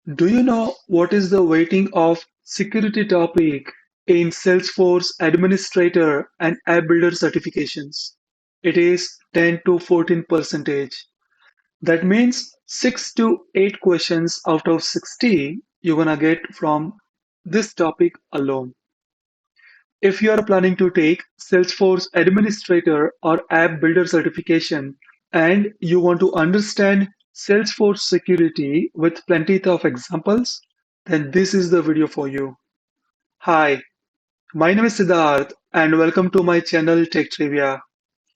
Do you know what is the weighting of security topic in Salesforce Administrator and App Builder certifications? It is 10 to 14 percentage. That means 6 to 8 questions out of 60 you're gonna get from this topic alone. If you are planning to take Salesforce Administrator or App Builder certification and you want to understand Salesforce security with plenty of examples, then this is the video for you. Hi, my name is Siddharth and welcome to my channel Tech Trivia.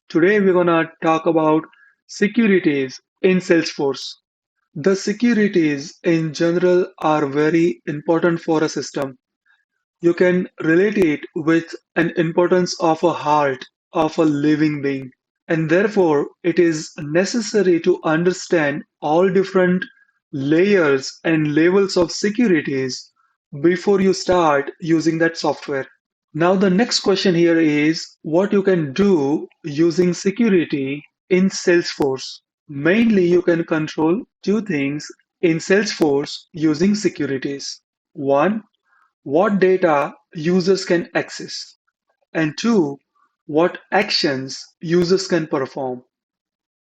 Today we're gonna talk about securities in Salesforce. The securities in general are very important for a system. You can relate it with an importance of a heart of a living being, and therefore it is necessary to understand all different layers and levels of securities before you start using that software. Now the next question here is what you can do using security in Salesforce. Mainly you can control two things in Salesforce using securities. One, what data users can access, and two, what actions users can perform.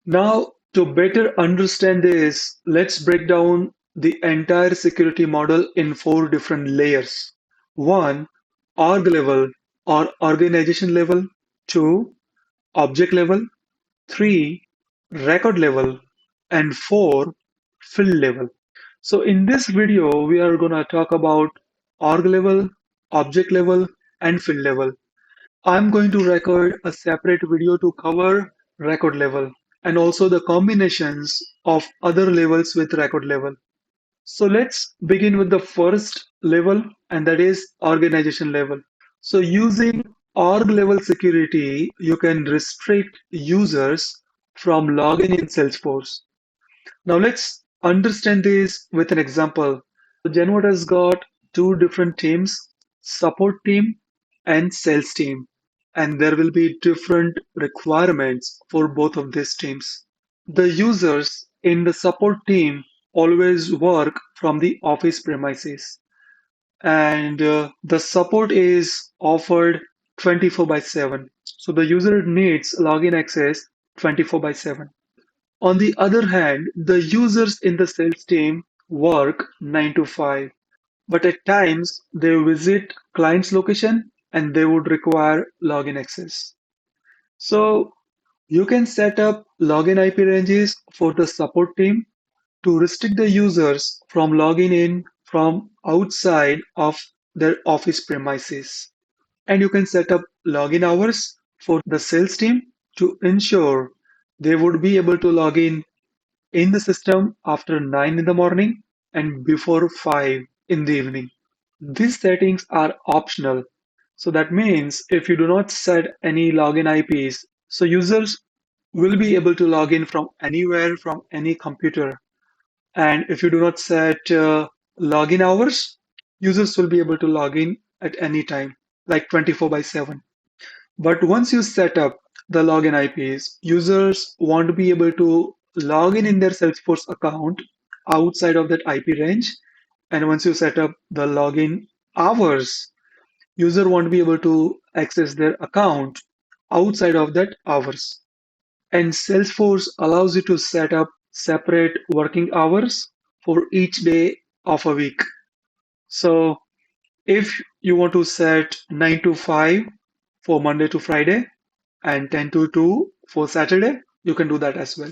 Now, to better understand this, let's break down the entire security model in four different layers. One, org level or organization level. Two, object level. Three, record level. And four, field level. So in this video, we are going to talk about org level, object level, and field level. I'm going to record a separate video to cover record level and also the combinations of other levels with record level. So let's begin with the first level, and that is organization level. So using org level security, you can restrict users from login in Salesforce. Now let's understand this with an example. So Genwood has got two different teams, support team and sales team, and there will be different requirements for both of these teams. The users in the support team always work from the office premises, and the support is offered 24 by 7. So the user needs login access 24 by 7. On the other hand, the users in the sales team work 9 to 5, but at times they visit client's location and they would require login access. So you can set up login IP ranges for the support team to restrict the users from logging in from outside of their office premises. And you can set up login hours for the sales team to ensure they would be able to log in the system after 9 in the morning and before 5 in the evening. These settings are optional. So that means if you do not set any login IPs, so users will be able to log in from anywhere from any computer. And if you do not set login hours, users will be able to log in at any time, like 24 by 7. But once you set up the login IPs, users won't be able to log in their Salesforce account outside of that IP range. And once you set up the login hours, user won't be able to access their account outside of that hours. And Salesforce allows you to set up separate working hours for each day of a week. So if you want to set 9 to 5 for Monday to Friday and 10 to 2 for Saturday, you can do that as well.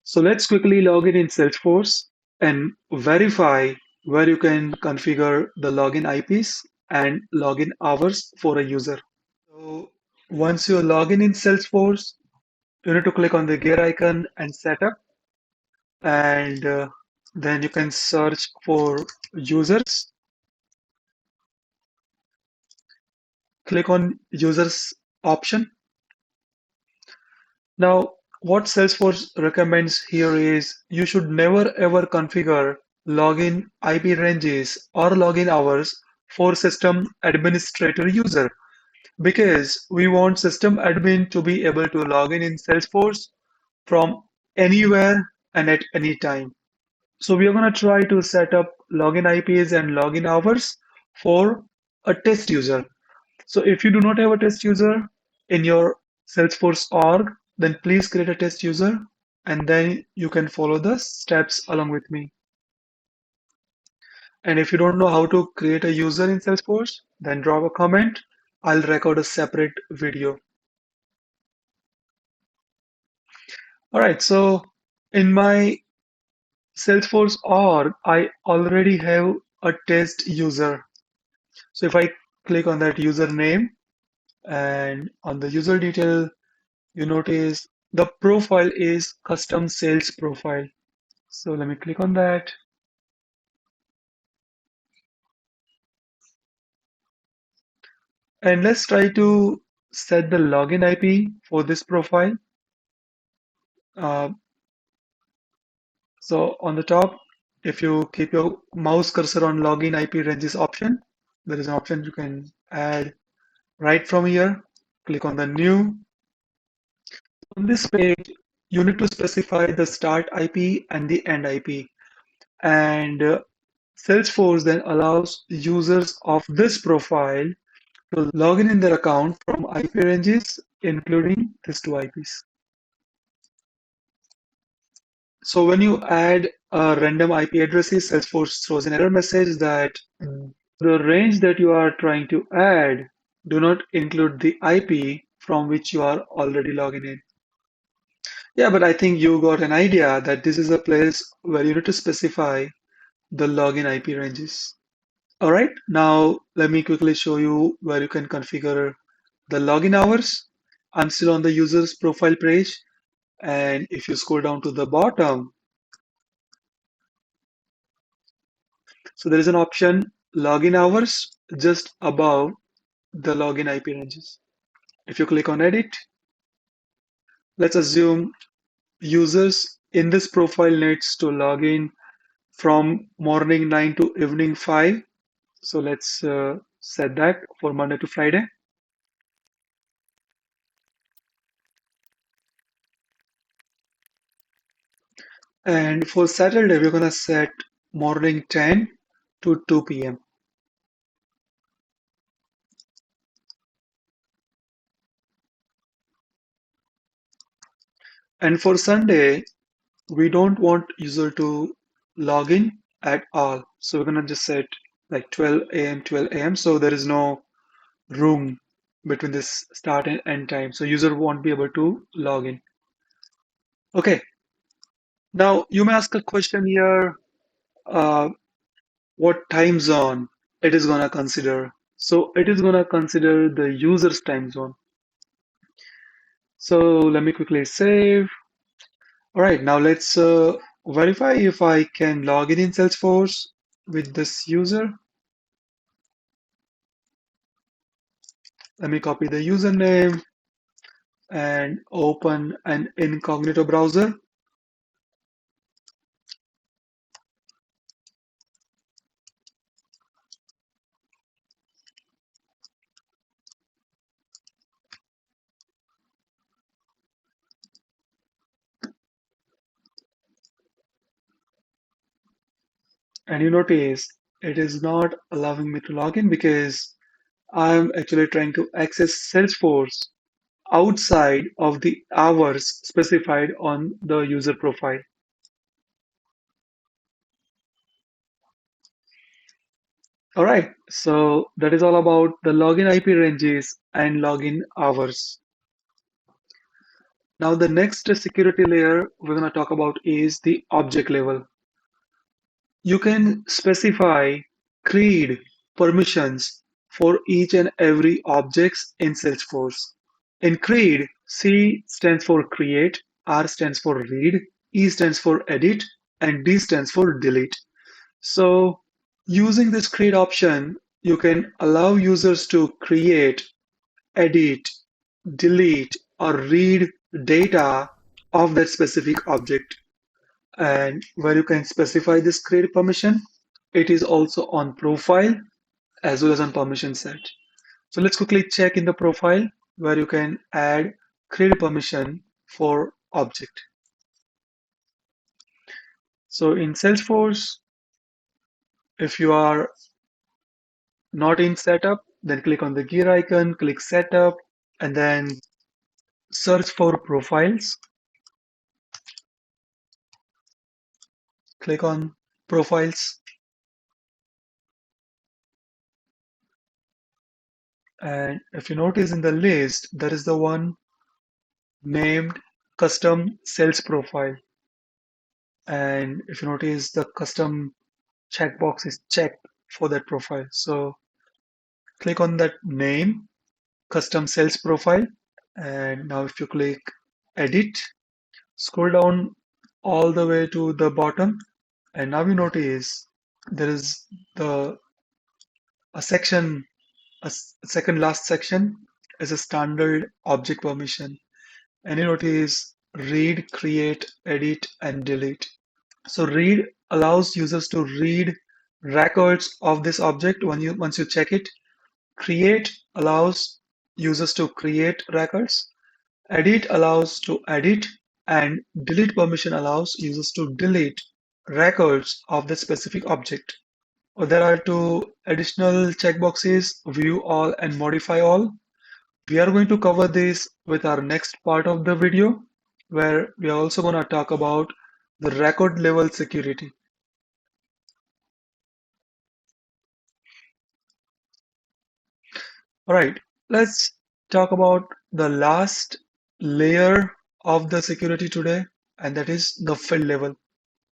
So let's quickly log in Salesforce and verify where you can configure the login IPs and login hours for a user. So once you log in Salesforce, you need to click on the gear icon and setup, and then you can search for users. Click on users option. Now, what Salesforce recommends here is you should never ever configure login IP ranges or login hours for system administrator user because we want system admin to be able to log in Salesforce from anywhere and at any time. So we are going to try to set up login IPs and login hours for a test user. So if you do not have a test user in your Salesforce org, then please create a test user and then you can follow the steps along with me. And if you don't know how to create a user in Salesforce, then drop a comment. I'll record a separate video. All right, so in my Salesforce org, I already have a test user. So if I click on that username and on the user detail, you notice the profile is custom sales profile. So let me click on that. And let's try to set the login IP for this profile. Uh, so on the top, if you keep your mouse cursor on login IP ranges option, there is an option you can add right from here. Click on the new. On this page, you need to specify the start IP and the end IP. And Salesforce then allows users of this profile to log in their account from IP ranges, including these two IPs. So when you add a random IP addresses, Salesforce throws an error message that the range that you are trying to add do not include the IP from which you are already logging in. Yeah, but I think you got an idea that this is a place where you need to specify the login IP ranges. All right, now let me quickly show you where you can configure the login hours. I'm still on the user's profile page, and if you scroll down to the bottom, so there is an option login hours just above the login IP ranges. If you click on edit, let's assume users in this profile needs to log in from morning 9 to evening 5. So let's set that for Monday to Friday. And for Saturday, we're going to set morning 10 to 2 p.m. And for Sunday, we don't want user to log in at all. So we're going to just set like 12 a.m., 12 a.m. So there is no room between this start and end time. So user won't be able to log in. Okay. Now you may ask a question here, uh, what time zone it is going to consider. So it is going to consider the user's time zone. So let me quickly save. All right, now let's verify if I can log in Salesforce with this user. Let me copy the username and open an incognito browser. And you notice it is not allowing me to log in because I'm actually trying to access Salesforce outside of the hours specified on the user profile. All right, so that is all about the login IP ranges and login hours. Now the next security layer we're going to talk about is the object level. You can specify creed permissions for each and every objects in Salesforce. In creed, C stands for create, R stands for read, E stands for edit, and D stands for delete. So using this create option, you can allow users to create, edit, delete, or read data of that specific object. And where you can specify this create permission, it is also on profile as well as on permission set. So let's quickly check in the profile where you can add create permission for object. So in Salesforce, if you are not in setup, then click on the gear icon, click setup, and then search for profiles. Click on profiles. And if you notice in the list, there is the one named custom sales profile. And if you notice, the custom checkbox is checked for that profile. So click on that name, custom sales profile. And now if you click edit, scroll down all the way to the bottom. And now you notice there is the a section, second last section is a standard object permission. And you notice read, create, edit, and delete. So read allows users to read records of this object once you check it. Create allows users to create records. Edit allows to edit, and delete permission allows users to delete records of the specific object. There are two additional checkboxes, view all and modify all. We are going to cover this with our next part of the video, where we are also going to talk about the record level security. All right, let's talk about the last layer of the security today, and that is the field level.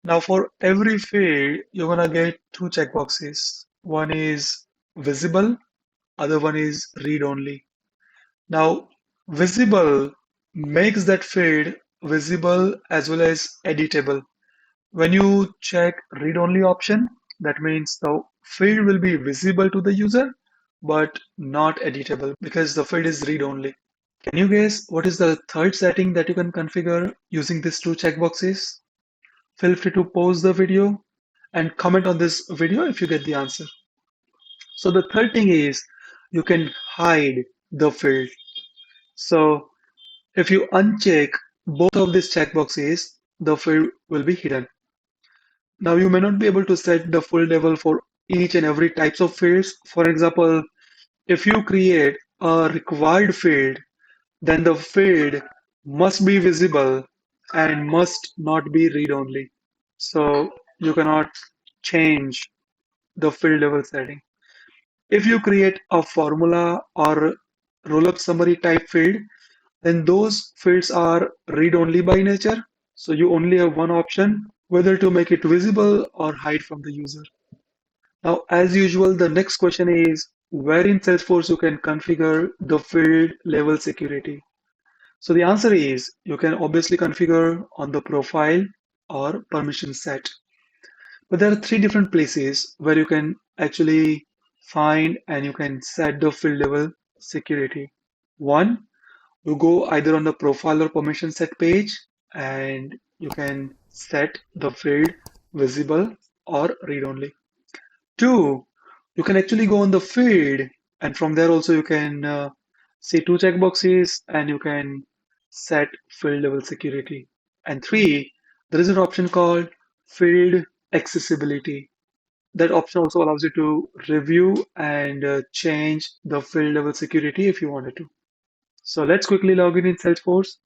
Now, for every field, you're gonna get two checkboxes. One is visible, other one is read only. Now, visible makes that field visible as well as editable. When you check read only option, that means the field will be visible to the user but not editable because the field is read only. Can you guess what is the third setting that you can configure using these two checkboxes? Feel free to pause the video and comment on this video if you get the answer. So the third thing is you can hide the field. So if you uncheck both of these checkboxes, the field will be hidden. Now you may not be able to set the full level for each and every types of fields. For example, if you create a required field, then the field must be visible and must not be read-only. So you cannot change the field level setting. If you create a formula or roll-up summary type field, then those fields are read-only by nature. So you only have one option, whether to make it visible or hide from the user. Now, as usual, the next question is where in Salesforce you can configure the field level security. So the answer is you can obviously configure on the profile or permission set. But there are three different places where you can actually find and you can set the field level security. One, you go either on the profile or permission set page and you can set the field visible or read only. Two, you can actually go on the field and from there also you can see two checkboxes and you can set field level security. And three, there is an option called field accessibility. That option also allows you to review and change the field level security if you wanted to. So let's quickly log in Salesforce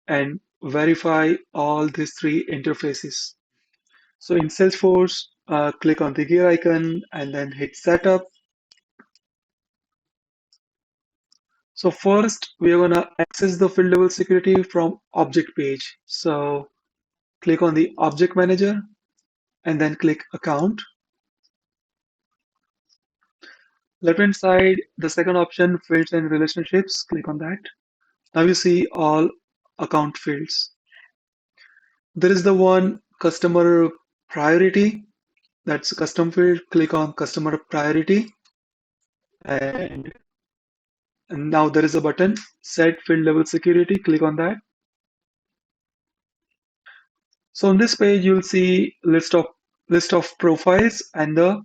and verify all these three interfaces. So in Salesforce, click on the gear icon and then hit setup. So first, we are gonna access the field level security from object page. So click on the object manager and then click account. Left hand side, the second option, fields and relationships, click on that. Now you see all account fields. There is the one customer priority, that's a custom field. Click on customer priority and now there is a button, set field level security. Click on that. So on this page, you'll see list of profiles and the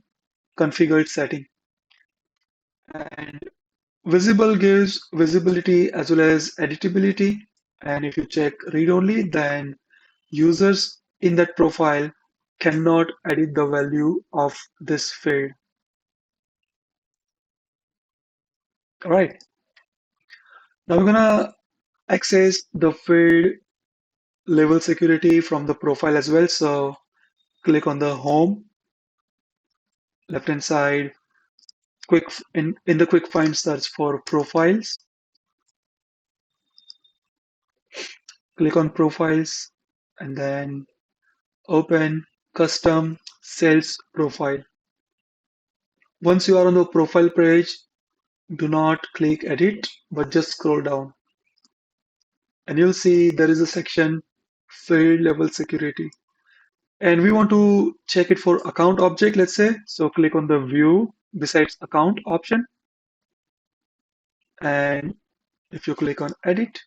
configured setting. And visible gives visibility as well as editability. And if you check read only, then users in that profile cannot edit the value of this field. All right. Now we're gonna access the field level security from the profile as well. So click on the home, left hand side, in the quick find search for profiles. Click on profiles and then open custom sales profile. Once you are on the profile page, do not click edit, but just scroll down and you'll see there is a section field level security. And we want to check it for account object, let's say. So click on the view besides account option. And if you click on edit,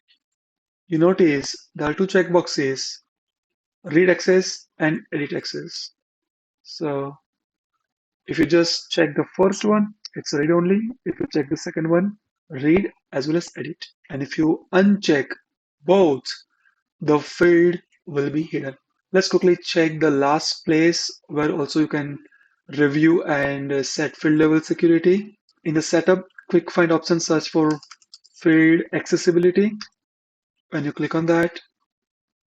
you notice there are two checkboxes, read access and edit access. So if you just check the first one, it's read only. If you check the second one, read as well as edit. And if you uncheck both, the field will be hidden. Let's quickly check the last place where also you can review and set field level security. In the setup, quick find option, search for field accessibility. When you click on that,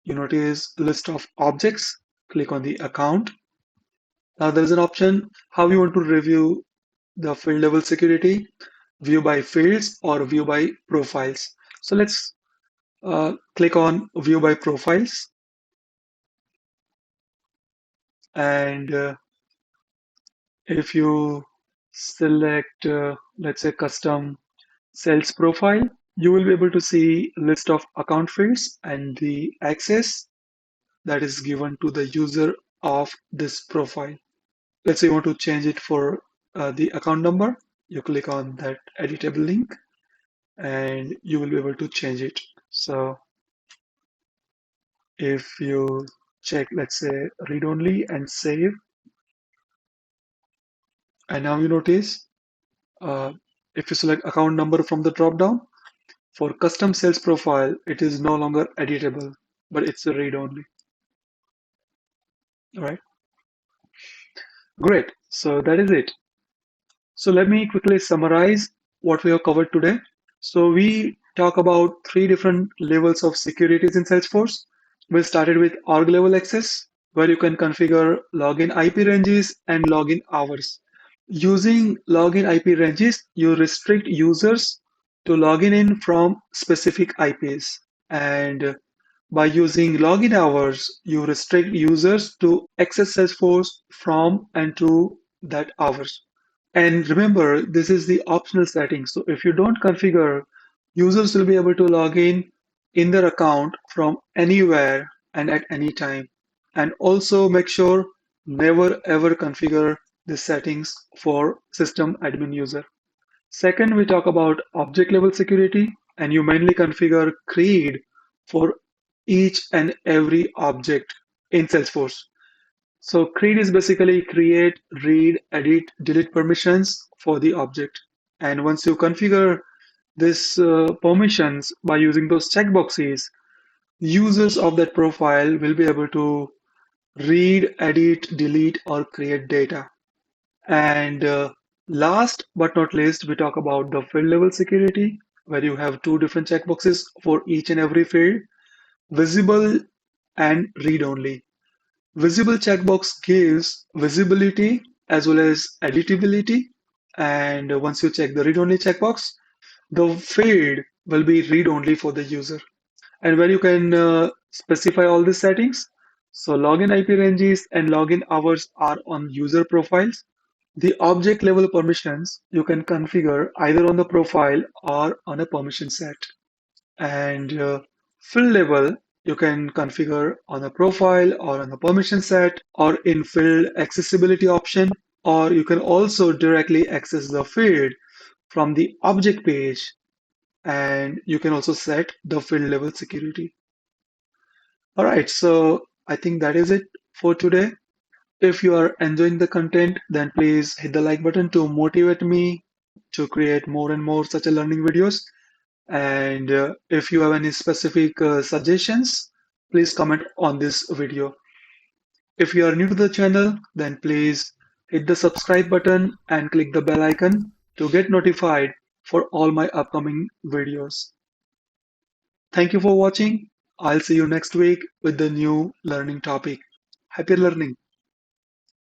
you notice list of objects. Click on the account. Now there is an option how you want to review the field level security, view by fields or view by profiles. So let's click on view by profiles and if you select let's say custom sales profile, you will be able to see list of account fields and the access that is given to the user of this profile. Let's say you want to change it for the account number. You click on that editable link and you will be able to change it. So if you check, let's say read only and save, and now you notice uh, if you select account number from the drop down, for custom sales profile, it is no longer editable, but it's a read only. All right, great. So that is it. So let me quickly summarize what we have covered today. So we talk about three different levels of securities in Salesforce. We started with org level access, where you can configure login IP ranges and login hours. Using login IP ranges, you restrict users to login in from specific IPs. And by using login hours, you restrict users to access Salesforce from and to that hours. And remember, this is the optional setting. So if you don't configure, users will be able to log in their account from anywhere and at any time. And also make sure never ever configure the settings for system admin user. Second, we talk about object level security, and you mainly configure creed for each and every object in Salesforce. So creed is basically create, read, edit, delete permissions for the object. And once you configure this permissions by using those checkboxes, users of that profile will be able to read, edit, delete, or create data. And last but not least, we talk about the field level security, where you have two different checkboxes for each and every field, visible and read only. Visible checkbox gives visibility as well as editability. And once you check the read only checkbox, the field will be read only for the user. And where you can specify all these settings. So login IP ranges and login hours are on user profiles. The object level permissions you can configure either on the profile or on a permission set. And field level you can configure on a profile or on a permission set or in field accessibility option, or you can also directly access the field from the object page, and you can also set the field level security. All right, so I think that is it for today. If you are enjoying the content, then please hit the like button to motivate me to create more and more such a learning videos. And if you have any specific suggestions, please comment on this video. If you are new to the channel, then please hit the subscribe button and click the bell icon to get notified for all my upcoming videos. Thank you for watching. I'll see you next week with the new learning topic. Happy learning!